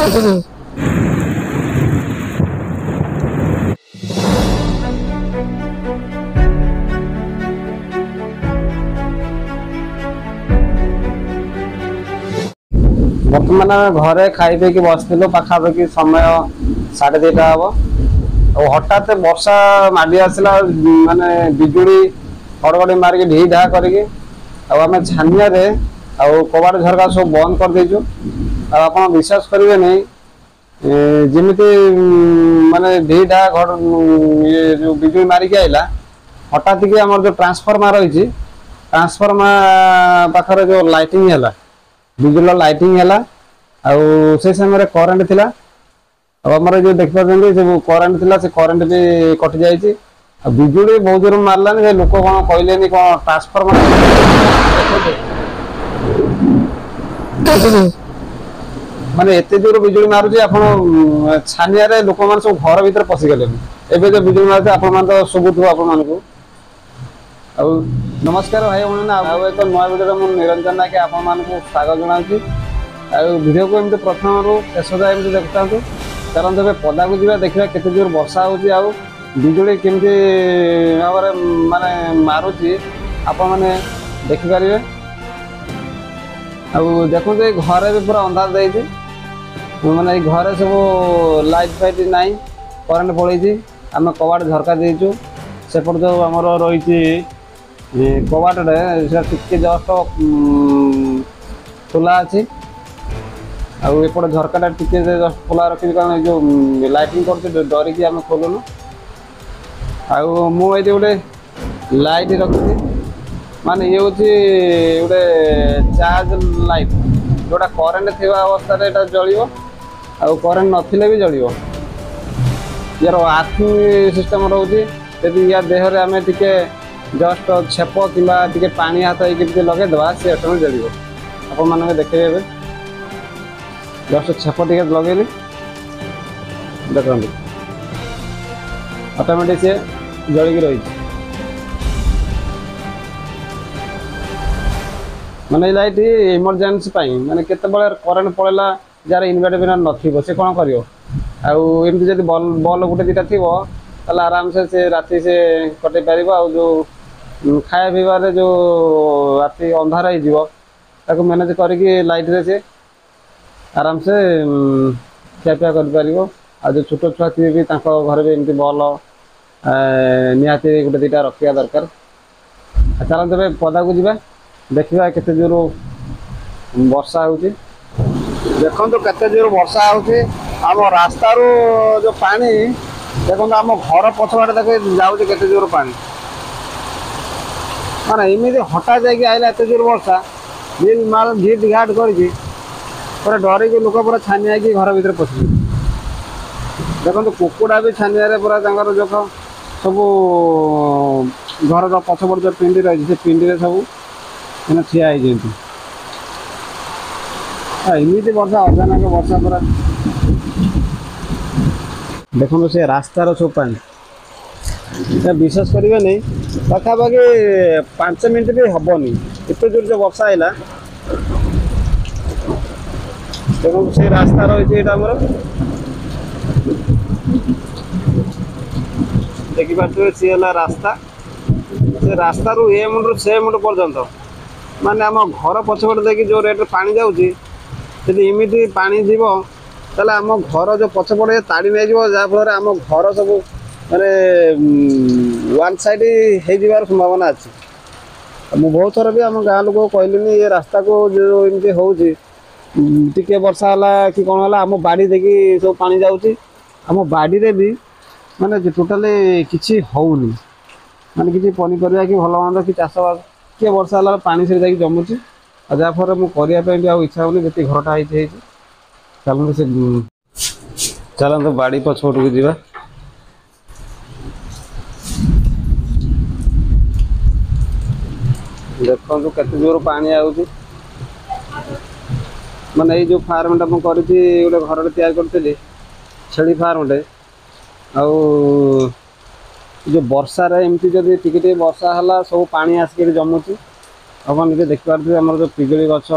बर्तमान घरे खाई पी बसलु पाखापाखि समय 2:30 हम और हठात वर्षा माड़ी आसला माने बिजुड़ी हड़गड़ी मारिक ढी ढा करके आम छानिया कबाड़ झरका सब बंद कर देचु। आप विश्वास करेंगे नहीं जमीती माने ढी ढा घर ये जो बिजुड़ी मारिक आइला हठात कि आम जो ट्रांसफर्मर रही ट्रांसफर्मर पाखर जो लाइटिंग है बिजुली लाइटिंग है से समय करेन्ट थिला आमर जो देख पार्टी सब करेन्ट थिला से करेन्ट भी कटि जाइए बिजुली बहुत जोर मारलानी से लोक कौन कहले कौन ट्रांसफर्मर माने एत जोर बिजुली मारुची आप छानिया लोक मैंने सब घर भर पशिगले एवं जो बिजुली मारे आप शुभुथ आपको नमस्कार भाई भाई एक नुआ भिडियो मुझे निरंजन नायक आपको स्वागत जनाऊँगी भिडियो को एमती प्रथम रू शेष जाए एमती देखता चलते ए पदा को जा देखा केते जोर वर्षा हो बिजुली केमती भाव माने मारुची आप मैंने देखिपारे देखो घरे भी पूरा अंधार दे मैंने घरे सब लाइट फाइट ना करेन्ट पड़े आम कबाड़ झरका देचु सेपट जो आमर रही कबाटे टे जस्ट खोला अच्छी आउट झरकाटा टे जस्ट खोला रखी कारण जो लाइटिंग कर डरिकी आम खोलुनु आउट गोटे लाइट रखी माने ये हूँ गोटे चार्ज लाइट जोटा करेन्ट थी अवस्था यहाँ जलियो आउ करेन्ट नथिले भी जलियो यार आर्थिंग सिस्टम रोचे यदि या देहरे आम टे जस्ट छेप कि पानी हाथ होगी लगेदे सी ऑटोमेटिक जलियो आप मानक देखे जस्ट छेप टे लगे देखते ऑटोमेटिक सी जलिक रही माने लाइट इमरजेंसी माने केते करेन्ट पड़ेला जार इनवर्टर बिना नथिबो से कौन करियो आमती जब बल गोटे दुटा थी आराम से राति से कटे पार जो खाया पीबार जो राति अंधार हो मैनेज करके लाइट रे से आराम से खियापिया कर जो छोट छुआ थी भी घर भी एमती बल निहाती गोटे दुटा रखा दरकार चलते पदा को जा देखा केते जोर वर्षा हो देखो केते जोर वर्षा हो आम रास्तार जो पानी देखो आम घर पछवाड़े देखे जाऊे केते जोर पानी माना एमती हठात जाकि आइला एत जोर वर्षा जी माल झीट घाट करके पूरा डरिक लोक पूरा छानिया कि घर भर पशि देखो कुकुड़ा भी छानिया पूरा जो सब घर पछपट जो पिंडी रही से पिंडी सब मैंने ठिया एमती वर्षा अचानक वर्षा पूरा देखो से रास्तार सब पानी विश्वास करेंगे नहीं पाखापाखि 5 मिनट भी हेनी एत जोर जो वर्षा आईला देखो से रास्ता रही है देखिए सी है रास्ता से रास्ता रू ए मुंड से मुंड पर्यंत माने आम घर पछपट देखिए जो रेट पानी जाऊँगी इमिटी पानी जीव ताले आम घर जो पछपट ताड़ी नहीं जाव जहाँफल आम घर सब माने वन साइड हो संभावना अच्छी मुझे बहुत थर भी आम गाँव लोक कहली ये रास्ता को जो एमती होके वर्षा है कि कौन है आम बाड़ी देखिए सब पानी जाऊँगी आम बाड़ी रे भी माने टोटाली किसी होनी माने किसी पनीपरिया कि भल मंद कि चाषबास किए वर्षा है पानी से जाकि जमुची जहाँफल मुझे इच्छा होनी जी घरटा चलते से चलते बाड़ी पछपट को जा देखो केते जोर पानी आउची माने जो फार्मटा मुझे गोटे घर तैयार करी छेली फार्मटे आउ जो वर्षा एमती जब टिके वर्षा है सब पानी आसिक जमुची आप निजे देखिपे आम जो पिजुड़ी गछ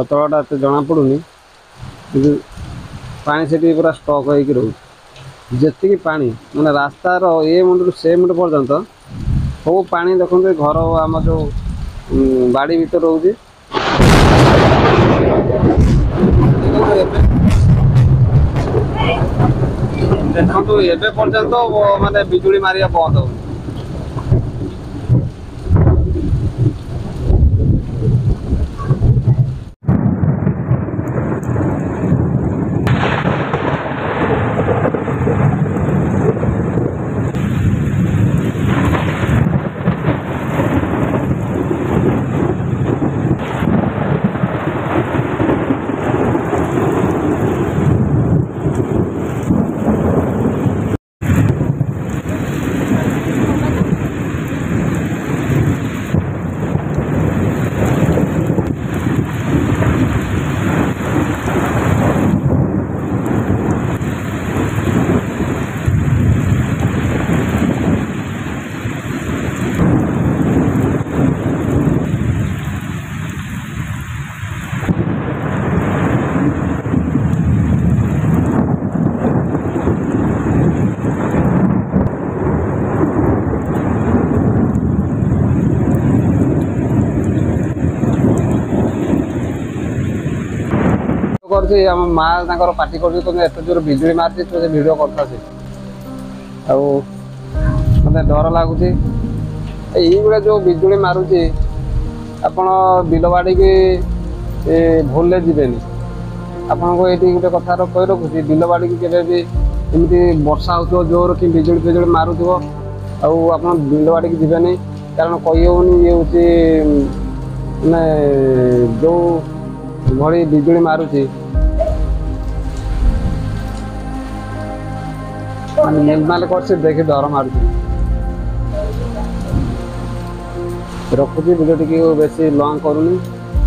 तलटा एत जना पड़ूनी पानी से पूरा स्टक होकर रोचे जी पानी माने रास्तार ए मुंड से मुंड पर्यंत सब पानी देखते घर आम जो बाड़ी भर रोचे देखो एबे पर्यंत माने बिजुली मारिया बंद हो आम माँ पार्टी कर जोर बिजुली मार्च भिड कर मत डर लगुच ये जो बिजुली मारुची आपण बिल बाड़ी की भूल जीवे आपन को ये गोटे कथा कही रखुची बिल बाड़ी की भी एमती वर्षा हो जोर कि बिजुली फिजुली मारुव आप बिल बाड़ी की जीवे कारण कही होनी ये हूँ मैंने जो भली बिजुली मारुची निर्माल कर देखी डर मार रखुची भिडियो टी बेसी लंग करूनी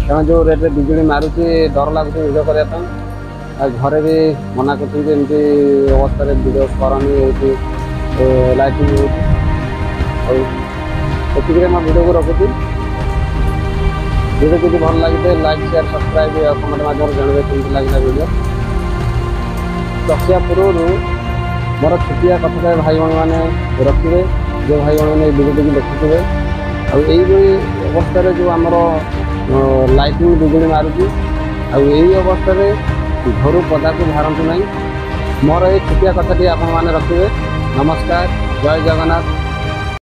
कारण जो रेट बिजुली मारुची डर लगुच भिडियो करने घरे भी मना करमती अवस्था भिडियो करनी लाइटिंग होती भिडियो को रखुची भिडियो जी भल लगे लाइक शेयर सब्सक्राइब कमेंट माध्यम जानवे कमी लगे भिडियो दसिया पूर्व मोर छुटिया कथा भाई भाई मैंने रखिए जो भाई भाई मैंने भिडियो टी देखुए आई अवस्था जो आमर लाइटिंग बिजुली मारुची आई अवस्था घर पदा को बाहर ना मोर ये छुटिया कथा आप रखिए। नमस्कार, जय जगन्नाथ।